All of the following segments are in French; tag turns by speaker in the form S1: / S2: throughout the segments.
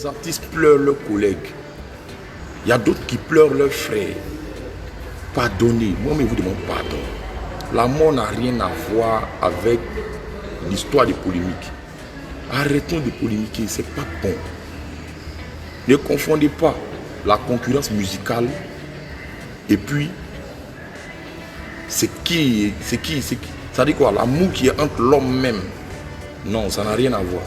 S1: des artistes pleurent leurs collègues. Il y a d'autres qui pleurent leurs frères. Pardonnez. Moi, je vous demande pardon. La mort n'a rien à voir avec l'histoire des polémiques. Arrêtons de polémiquer, c'est pas bon. Ne confondez pas la concurrence musicale et puis c'est qui, ça dit quoi, l'amour qui est entre l'homme même. Non, ça n'a rien à voir.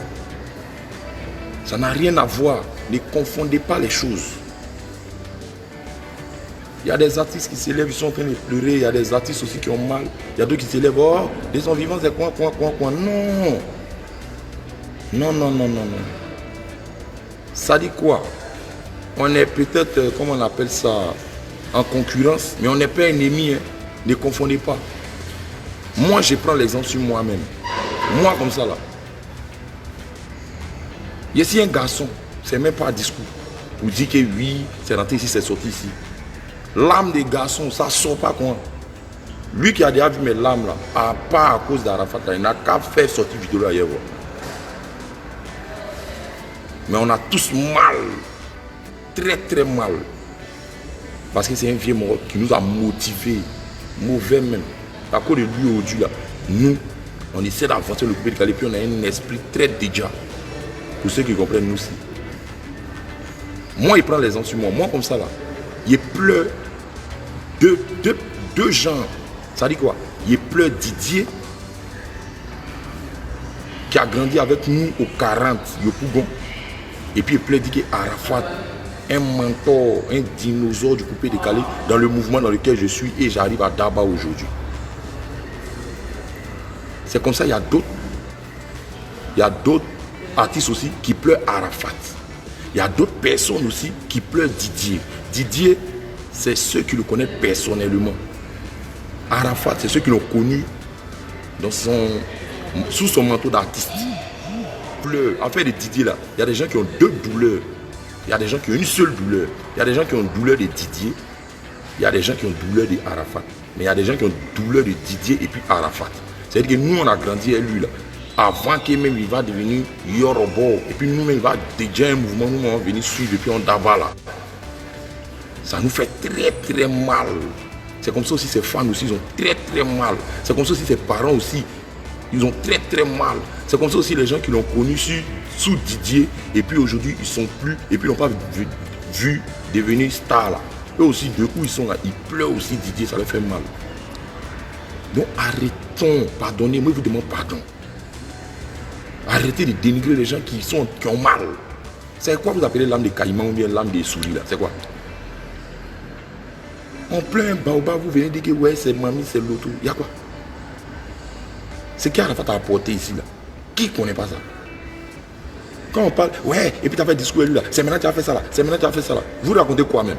S1: Ça n'a rien à voir. Ne confondez pas les choses. Il y a des artistes qui s'élèvent, ils sont en train de pleurer. Il y a des artistes aussi qui ont mal. Il y a d'autres qui s'élèvent, oh, les sont vivants, c'est quoi. Non. Non. Ça dit quoi? On est peut-être, comment on appelle ça, en concurrence, mais on n'est pas ennemis. Hein. Ne confondez pas. Moi, je prends l'exemple sur moi-même. Moi, comme ça, là. Ici, un garçon, c'est même pas un discours. Vous dites que oui, c'est rentré ici, c'est sorti ici. L'âme des garçons, ça sort pas quoi. Lui qui a déjà vu mes lames là, à part à cause d'Arafat, il n'a qu'à faire sortir vidéo là hier. Mais on a tous mal. Très mal. Parce que c'est un vieux mort qui nous a motivés. Mauvais même. À cause de lui aujourd'hui là, nous, on essaie d'avancer le coupé de Calais, puis on a un esprit très déjà. Pour ceux qui comprennent nous aussi. Moi, il prend les gens sur moi. Moi, comme ça là, il pleure deux gens. Ça dit quoi? Il pleure Didier, qui a grandi avec nous au 40, le Pougon. Et puis il pleure Didier Arafat, un mentor, un dinosaure du coupé décalé dans le mouvement dans lequel je suis et j'arrive à Daba aujourd'hui. C'est comme ça, il y a d'autres artistes aussi qui pleurent Arafat. Il y a d'autres personnes aussi qui pleurent Didier. Didier, c'est ceux qui le connaissent personnellement. Arafat, c'est ceux qui l'ont connu sous son manteau d'artiste. Pleure. En fait, de Didier là, il y a des gens qui ont deux douleurs. Il y a des gens qui ont une seule douleur. Il y a des gens qui ont une douleur de Didier. Il y a des gens qui ont une douleur de Arafat. Mais il y a des gens qui ont une douleur de Didier et puis Arafat. C'est-à-dire que nous, on a grandi avec lui là. Avant qu'il même il va devenir Yorobo. Et puis nous-mêmes, il va déjà un mouvement, nous on va venir suivre depuis on Daba là. Ça nous fait très mal. C'est comme ça aussi ses fans aussi, ils ont très mal. C'est comme ça aussi ses parents aussi, ils ont très mal. C'est comme ça aussi les gens qui l'ont connu sous Didier. Et puis aujourd'hui, ils sont plus, et puis ils n'ont pas vu devenir star là. Eux aussi, de où ils sont là, ils pleurent aussi Didier, ça leur fait mal. Donc arrêtons, pardonnez, moi je vous demande pardon. Arrêtez de dénigrer les gens qui ont mal. C'est quoi vous appelez l'âme des caïmans ou bien l'âme des souris là? C'est quoi? On pleure un baobab, vous venez dire que ouais, c'est mamie, c'est l'autre. Il y a quoi? C'est qui Arafat a apporté ici là? Qui ne connaît pas ça? Quand on parle, ouais, et puis tu as fait discours lui là, c'est maintenant que tu as fait ça là, c'est maintenant que tu as fait ça là. Vous racontez quoi même?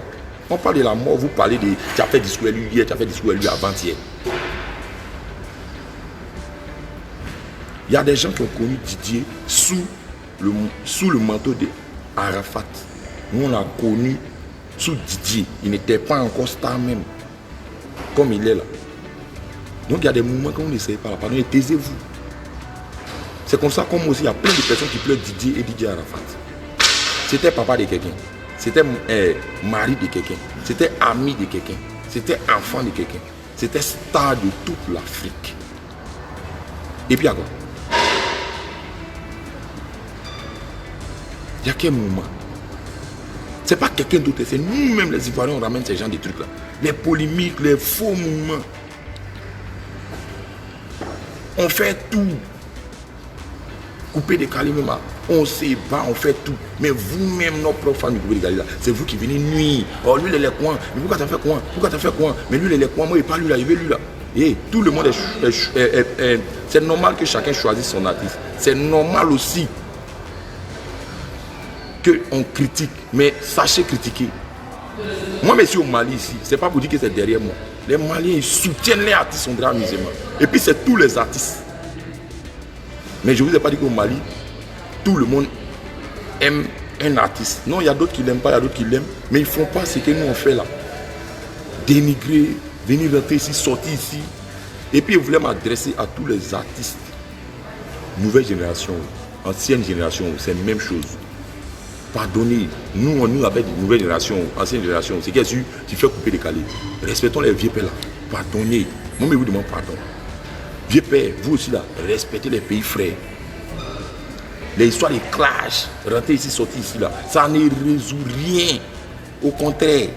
S1: On parle de la mort, vous parlez de tu as fait discours lui hier, tu as fait discours lui avant-hier. Il y a des gens qui ont connu Didier sous le manteau de Arafat. Nous on l'a connu sous Didier. Il n'était pas encore star même. Comme il est là. Donc il y a des moments quand on n'essaye pas. Pardon, et taisez-vous. C'est comme ça comme aussi il y a plein de personnes qui pleurent Didier et Didier Arafat. C'était papa de quelqu'un. C'était mari de quelqu'un. C'était ami de quelqu'un. C'était enfant de quelqu'un. C'était star de toute l'Afrique. Et puis encore. Il y a quel moment? C'est pas quelqu'un d'autre, c'est nous-mêmes les Ivoiriens, on ramène ces gens de trucs là. Les polémiques, les faux mouvements. On fait tout. Couper des calimats, on se bat, on fait tout. Mais vous-même, nos propres fans de couper des calimats, c'est vous qui venez nuire. Oh, lui, il est les coins. Mais pourquoi tu as fait quoi? Pourquoi tu as fait quoi? Mais lui, il est les coins. Moi, il n'est pas lui là, il veut lui là. Et tout le monde c'est normal que chacun choisisse son artiste. C'est normal aussi qu'on critique, mais sachez critiquer. Moi, monsieur au Mali ici, c'est pas pour dire que c'est derrière moi. Les Maliens, ils soutiennent les artistes, sont grands musulmans. Et puis, c'est tous les artistes. Mais je ne vous ai pas dit qu'au Mali, tout le monde aime un artiste. Non, il y a d'autres qui ne l'aiment pas, il y a d'autres qui l'aiment. Mais ils ne font pas ce que nous on fait là. Dénigrer, venir rentrer ici, sortir ici. Et puis, ils voulaient m'adresser à tous les artistes. Nouvelle génération, ancienne génération, c'est la même chose. Pardonnez. Nous avec une nouvelle génération, ancienne génération, c'est qu'est-ce que tu fais couper les calés. Respectons les vieux pères là. Pardonnez. Moi, je vous demande pardon. Vieux père, vous aussi là, respectez les pays frères. Les histoires de clash, rentrer ici, sortir ici là, ça ne résout rien. Au contraire,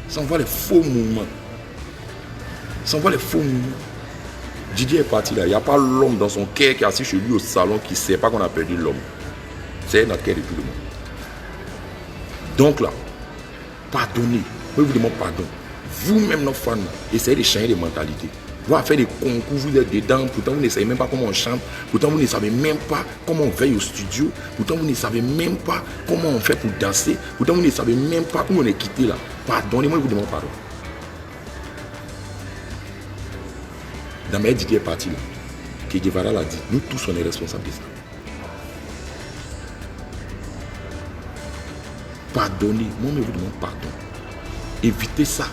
S1: ça envoie les faux mouvements. Ça envoie les faux mouvements. Didier est parti là, il n'y a pas l'homme dans son cœur qui est assis chez lui au salon qui ne sait pas qu'on a perdu l'homme. C'est notre cœur de tout le monde. Donc là, pardonnez. Moi, je vous demande pardon. Vous-même, nos fans, essayez de changer les mentalités. Vous allez faire des concours, vous êtes dedans, pourtant vous ne savez même pas comment on chante, pourtant vous ne savez même pas comment on veille au studio, pourtant vous ne savez même pas comment on fait pour danser, pourtant vous ne savez même pas où on est quitté là. Pardonnez-moi, je vous demande pardon. Dans ma Didier est parti là, que Guevara l'a dit, nous tous on est responsables de ça. Pardonnez, moi je vous demande pardon. Évitez ça.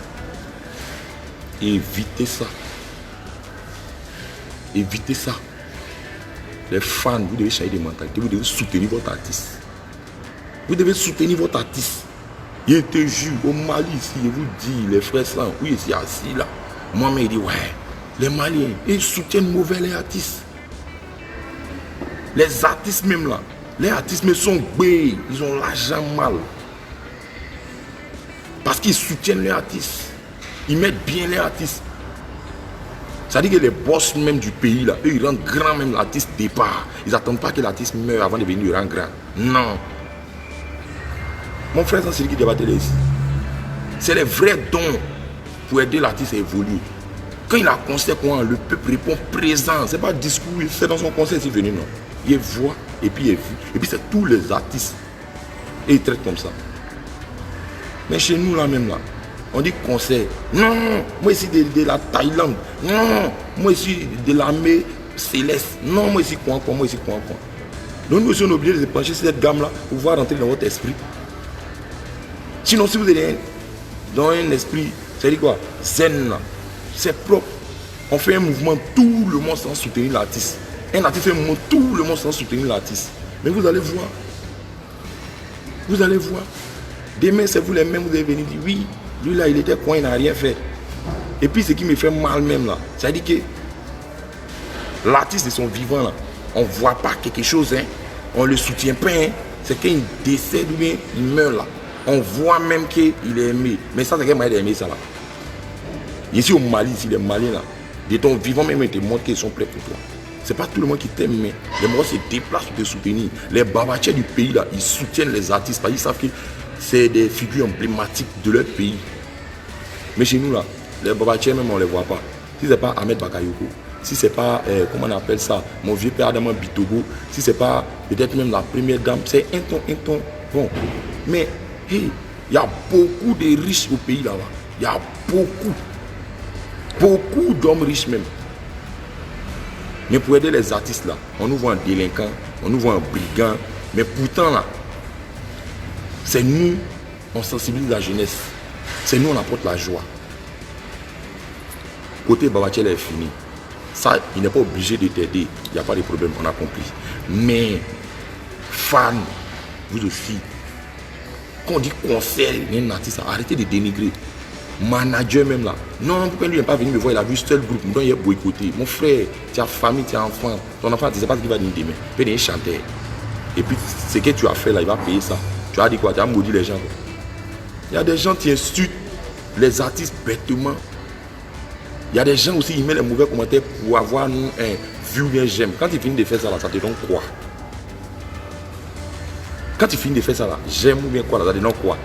S1: Évitez ça. Évitez ça. Les fans, vous devez changer de mentalité. Vous devez soutenir votre artiste. Vous devez soutenir votre artiste. Il te jure, au Mali ici, je vous dis, les frères sang, oui, c'est assis là. Moi, il dit, ouais, les Maliens, ils soutiennent mauvais les artistes. Les artistes même là, les artistes mais sont bêtes, ils ont l'argent mal. Parce qu'ils soutiennent les artistes. Ils mettent bien les artistes. Ça dit que les boss même du pays là, eux ils rendent grand même l'artiste départ. Ils n'attendent pas que l'artiste meure avant de venir rendre grand. Non. Mon frère, c'est lui qui débattait là ici. C'est les vrais dons pour aider l'artiste à évoluer. Quand il a un concert, le peuple répond présent. C'est pas discours, c'est dans son concert s'il est venu, non. Il voit et puis il est vu. Et puis c'est tous les artistes. Et ils traitent comme ça. Mais chez nous là même là, on dit concert. Non, moi ici de la Thaïlande. Non, moi ici de l'armée céleste. Non, moi ici quoi. Donc nous sommes obligés de se pencher sur cette gamme là pour pouvoir rentrer dans votre esprit. Sinon si vous êtes dans un esprit, c'est quoi? Zen là. C'est propre. On fait un mouvement, tout le monde sans soutenir l'artiste. Un artiste fait un mouvement, tout le monde sans soutenir l'artiste. Mais vous allez voir. Vous allez voir. Demain, c'est vous les mêmes, vous allez venir dire oui, lui là, il était quoi, il n'a rien fait. Et puis ce qui me fait mal même là, c'est-à-dire que l'artiste de son vivant là, on ne voit pas quelque chose, hein, on ne le soutient pas, hein, c'est qu'il décède ou bien il meurt là. On voit même qu'il est aimé. Mais ça, c'est quel moyen d'aimer ça là. Ici au Mali, ici les Maliens là, de ton vivant même, ils te montrent qu'ils sont prêts pour toi. C'est pas tout le monde qui t'aime, mais les gens se déplacent pour te soutenir. Les babatiers du pays là, ils soutiennent les artistes parce qu'ils savent que c'est des figures emblématiques de leur pays. Mais chez nous là, les babatiers même on ne les voit pas. Si c'est pas Ahmed Bakayoko, si c'est pas, comment on appelle ça, mon vieux père Adama Bitogo, si c'est pas peut-être même la première dame, c'est un ton. Bon, mais hey, il y a beaucoup de riches au pays là-bas. Il y a beaucoup d'hommes riches même. Mais pour aider les artistes là, on nous voit un délinquant, on nous voit un brigand, mais pourtant là, c'est nous, on sensibilise la jeunesse. C'est nous, on apporte la joie. Côté Babatiel est fini. Ça, il n'est pas obligé de t'aider. Il n'y a pas de problème, on a compris. Mais, fans, vous aussi, quand on dit concert, un artiste, arrêtez de dénigrer. Manager même là. Non, pourquoi lui n'est pas venu me voir, il a vu seul groupe, donc il est boycotté. Mon frère, tu as famille, tu as enfant. Ton enfant, tu ne sais pas ce qu'il va dire demain. Il va chanter. Et puis, ce que tu as fait là, il va payer ça. Tu as dit quoi? Tu as maudit les gens. Quoi. Il y a des gens qui insultent les artistes bêtement. Il y a des gens aussi qui mettent les mauvais commentaires pour avoir un view bien j'aime. Quand tu finis de faire ça là, ça te donne quoi? Quand tu finis de faire ça là, j'aime ou bien quoi là, ça te donne quoi?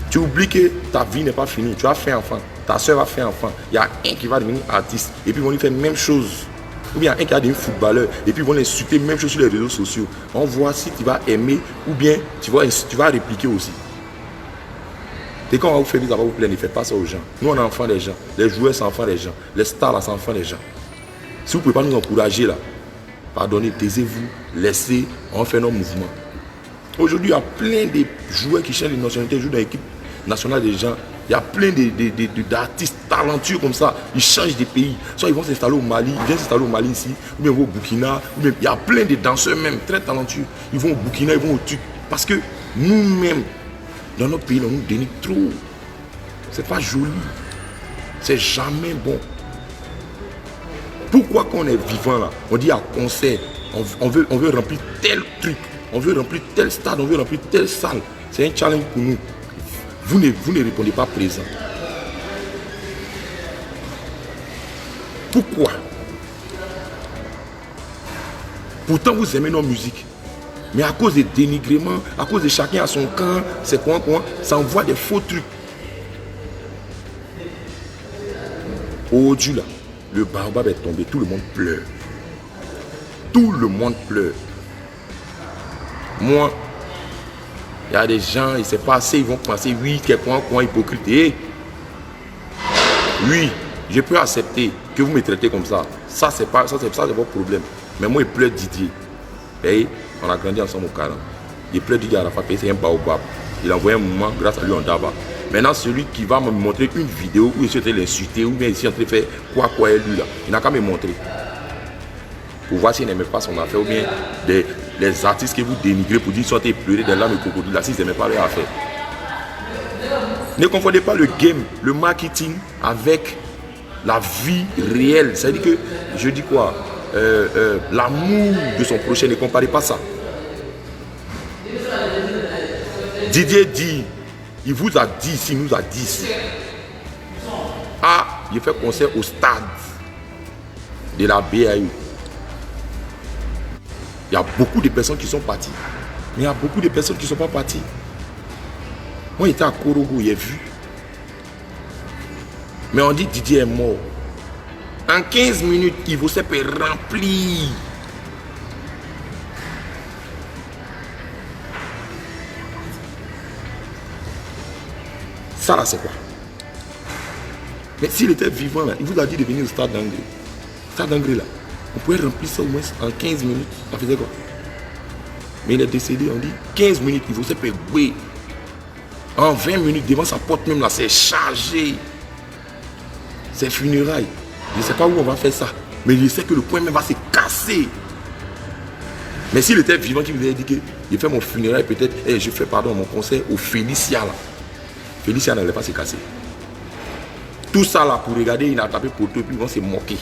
S1: Tu oublies que ta vie n'est pas finie. Tu as fait enfant. Ta soeur a fait enfant. Il y a un qui va devenir artiste. Et puis ils vont lui faire la même chose. Ou bien un qui va devenir footballeur. Et puis ils vont l'insulter même chose sur les réseaux sociaux. On voit si tu vas aimer ou bien tu vas répliquer aussi. Et quand on va vous faire ça va vous plaire, ne faites pas ça aux gens. Nous on est enfants des gens. Les joueurs sont enfants des gens. Les stars là sont enfants des gens. Si vous ne pouvez pas nous encourager là, pardonnez, taisez-vous, laissez, on fait nos mouvements. Aujourd'hui, il y a plein de joueurs qui changent de nationalité, jouent dans l'équipe nationale des gens. Il y a plein d'artistes talentueux comme ça. Ils changent de pays. Soit ils vont s'installer au Mali, ils viennent s'installer au Mali ici, ou bien ils vont au Burkina. Ou bien, il y a plein de danseurs même très talentueux. Ils vont au Burkina, ils vont au Tuc. Parce que Nous-mêmes, dans nos pays, on nous dénigre trop. C'est pas joli. C'est jamais bon. Pourquoi quand on est vivant là, on dit à concert, on veut remplir tel truc, on veut remplir tel stade, on veut remplir telle salle. C'est un challenge pour nous. Vous ne répondez pas présent. Pourquoi? Pourtant vous aimez nos musiques. Mais à cause des dénigrements, à cause de chacun à son camp, c'est quoi, ça envoie des faux trucs. Aujourd'hui là, le baobab est tombé, tout le monde pleure. Tout le monde pleure. Moi, il y a des gens, il s'est passé, ils vont penser, oui, quelqu'un hypocrite. Et, oui, je peux accepter que vous me traitez comme ça. Ça, c'est votre problème. Mais moi, il pleure Didier. Et on a grandi ensemble au Caran. Il pleure Didier Arafat, c'est un baobab. Il a envoyé un moment, grâce à lui, en Daba. Maintenant, celui qui va me montrer une vidéo où il est en train de l'insulter, ou bien il est en train de faire quoi est lui là, il n'a qu'à me montrer. Pour voir s'il n'aimait pas son affaire, ou bien les artistes que vous dénigrez pour dire qu'ils sont en train de pleurer des larmes de crocodile, là, s'ils n'aimaient pas leur affaire. Ne confondez pas le game, le marketing avec la vie réelle. C'est-à-dire que, je dis quoi, l'amour de son prochain, ne comparez pas ça. Didier dit, il vous a dit ici, il nous a dit ici. Ah, il fait concert au stade de la BAU. Il y a beaucoup de personnes qui sont parties. Mais il y a beaucoup de personnes qui ne sont pas parties. Moi, j'étais à Korogo, j'ai vu. Mais on dit Didier est mort. En 15 minutes, il vous s'est rempli. Ça là, c'est quoi? Mais s'il était vivant là, il vous a dit de venir au stade d'Angré. Stade d'Angré là, on pouvait remplir ça au moins en 15 minutes. Ça faisait quoi? Mais il est décédé, on dit 15 minutes, il vous s'est oui. En 20 minutes, devant sa porte même là, c'est chargé. C'est funérailles. Je ne sais pas où on va faire ça. Mais je sais que le point même va se casser. Mais s'il était vivant, qu'il vous avait dit que j'ai fait mon funérail, peut-être, et je fais pardon mon concert au Félicia là. Félicia n'allait pas se casser. Tout ça là, pour regarder, il a tapé pour tout, et puis ils vont se moquer.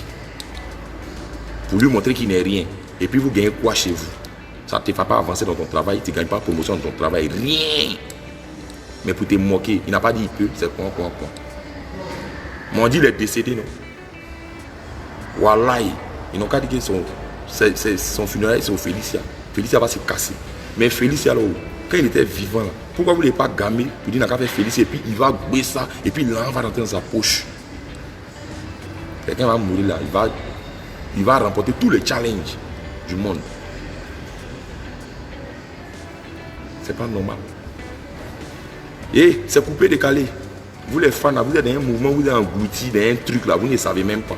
S1: Pour lui montrer qu'il n'est rien. Et puis vous gagnez quoi chez vous? Ça ne te fait pas avancer dans ton travail, tu ne gagnes pas promotion dans ton travail, rien. Mais pour te moquer, il n'a pas dit il peut, c'est quoi. Mais on dit il est décédé, non? Wallahi, ils n'ont qu'à dire que son funérail, c'est au Félicia. Félicia va se casser. Mais Félicia, là, quand il était vivant, là, pourquoi vous ne l'avez pas gammé pour dire qu'il n'a qu'à faire Félicia et puis il va gouer ça et puis l'an va rentrer dans sa poche. Quelqu'un va mourir là, il va remporter tous les challenges du monde. C'est pas normal. Et c'est coupé, décalé. Vous les fans, vous êtes dans un mouvement, vous êtes engloutis dans un truc là, vous ne savez même pas.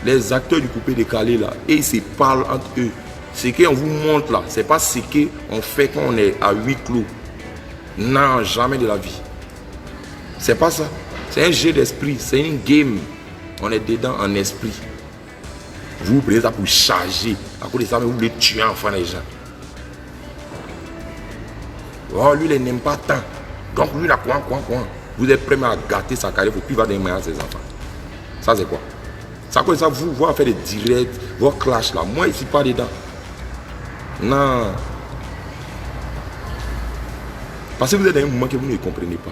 S1: Les acteurs du coupé décalé là, et ils se parlent entre eux. Ce qu'on vous montre là, c'est pas ce qu'on fait quand on est à huis clos. Non, jamais de la vie. C'est pas ça. C'est un jeu d'esprit, c'est une game. On est dedans en esprit. Vous prenez ça pour charger. À cause de ça, vous voulez tuer enfin les gens. Oh, lui, il n'aime pas tant. Donc lui, il a quoi. Vous êtes prêt à gâter sa carrière pour plus va donner à ses enfants. Ça, c'est quoi? Ça, comme ça, vous faire des directs, vos clashs là. Moi, ici, pas dedans. Non. Parce que vous êtes dans un moment que vous ne comprenez pas.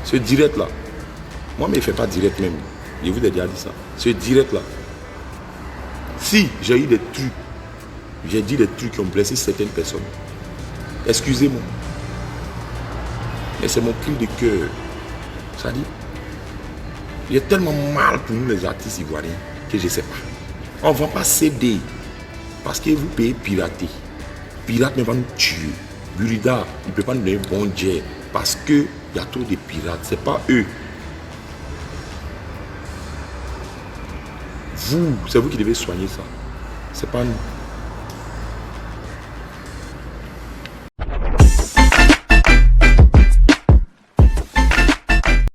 S1: Ce direct là, moi, mais il ne fait pas direct même. Je vous ai déjà dit ça. Ce direct là, si j'ai eu des trucs, j'ai dit des trucs qui ont blessé certaines personnes, excusez-moi. Mais c'est mon cri de cœur. Ça dit, il y a tellement mal pour nous les artistes ivoiriens que je ne sais pas. On ne va pas céder parce que vous payez pirater. Pirate ne va nous tuer. Burida, il ne peut pas nous donner bon jet parce qu'il y a trop de pirates. Ce n'est pas eux. Vous, c'est vous qui devez soigner ça. Ce n'est pas nous.